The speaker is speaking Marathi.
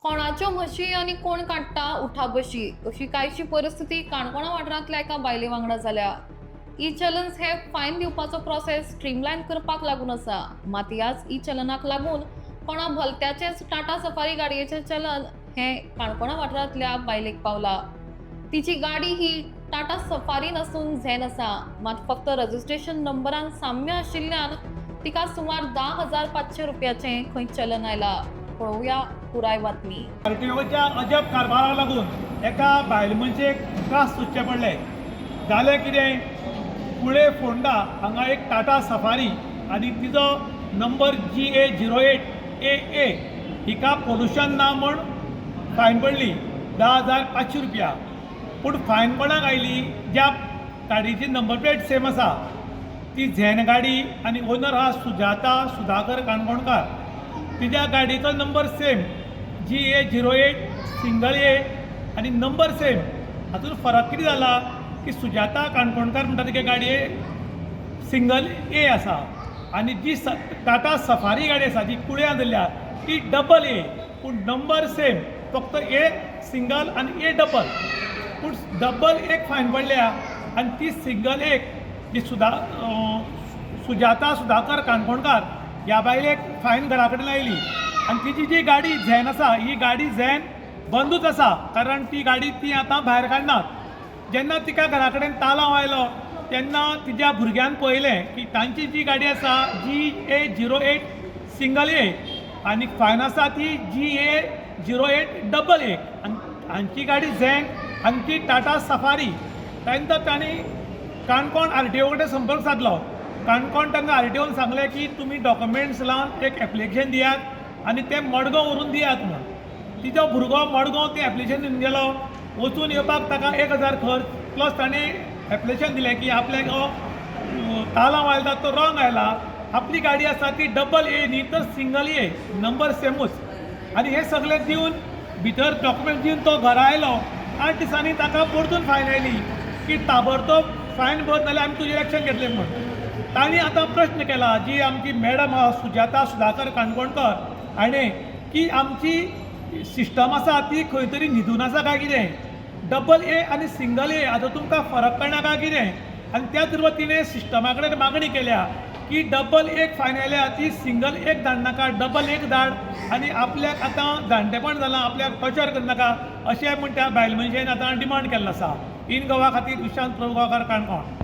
कोणाच्यो म्हशी आणि कोण काडटा उठा बशी अशी कायशी परिस्थिती काणकोणा वाठारांतल्या एका बायले वांगडा जाल्या. ई चलन्स हे फायन दिवपाचो प्रोसेस स्ट्रीमलायन करपाक लागून आसा. मात ह्याच ई चलनाक लागून कोणा भलत्याचेच टाटा सफारी गाडयेचें चलन हे काणकोणा वाठारांतल्या बायलेक पावला. तिची गाडी ही टाटा सफारी नसून झॅन आसा. मात फक्त रजिस्ट्रेशन नंबरान साम्य आशिल्ल्यान तिका सुमार 10,500 रुपयाचें खंय चलन आयला. पळोवया पुराय बातमी. आरटीओच्या अजब कारभाराक लागून एका बायल मनशेक त्रास सोंसचे पडले. जालें कितें, कुळे फोंडा हांगा एक टाटा सफारी आनी तिजो नंबर GA08AA हिका पोल्युशन ना म्हूण फायन पडली 10,500 रुपया. पूण फायन कोणाक आयली? ज्या गाडयेची नंबर प्लेट सेम आसा ती झॅन गाडी आनी ओनर हा सुजाता सुधाकर काणकोणकार. तिच्या गाडयेचो नंबर सेम GA08A आनी नंबर सेम. हातूंत फरक कितें जाला की सुजाता काणकोणकार म्हणटा तिगे गाडये सिंगल A आसा आनी जी टाटा सफारी गाडी आसा जी कुळ्यां धरल्या ती डबल A. पूण नंबर सेम, फक्त A सिंगल आनी A डबल. पूण डबल एक फायन पडल्या आनी ती सिंगल एक जी सुजाता सुधाकर काणकोणकार ह्या बायलेक फायन घरा कडेन आयली. आनी तिची जी गाडी झॅन आसा ही गाडी झॅन बंदूच आसा, कारण ती गाडी ती आतां भायर काडनात. जेन्ना तिका घरा कडेन तालांव आयलो तेन्ना तिच्या भुरग्यान पळयलें की तांची जी गाडी आसा GA08 सिंगल A आनी फायन आसा ती GA08 डबल A आनी हांची गाडी झॅन आनी ती टाटा सफारी. त्यानंतर तांणी काणकोण RTO कडेन संपर्क साधलो. काणकोण तांकां RTOन सांगलें की तुमी डॉक्युमेंट्स लावन एक एप्लिकेशन दियात आनी तें मडगांव व्हरून दियात म्हणून. तिजो भुरगो मडगांव तें एप्लिकेशन दिवन गेलो. वचून येवपाक ताका 1,000 खर्च प्लस ताणें एप्लिकेशन दिलें की आपल्याक तालांव आयला तो रॉंग आयला. आपली गाडी आसा ती डबल A न्ही तर सिंगल A, नंबर सेमूच. आनी हे सगळें दिवन भितर डॉक्युमेंट दिवन तो घरा आयलो. 8 दिसांनी ताका परतून फायन आयली की ताबडतोब फायन भर नाल्यार आमी तुजेर एक्शन घेतलें म्हणून. तांणी आतां प्रश्न केला, जी आमची मॅडम सुजाता सुधाकर काणकोणकर हाणें, की आमची सिस्टम आसा ती खंय तरी न्हिदून आसा काय कितें? डबल A आनी सिंगल A हाजो तुमकां फरक कळना काय कितें? आनी त्याच बरोबर तिणें सिस्टमा कडेन मागणी केल्या की डबल एक फायन आयल्या ती सिंगल एक धाडनाका, डबल एक धाड. आनी आपल्याक आतां जाणटेपण जालां, आपल्याक टॉर्चर करनाका अशें म्हण त्या बायल मनशेन आतां डिमांड केल्लो आसा. इन गोवा खातीर विशांत प्रभुगांवकार, काणकोण.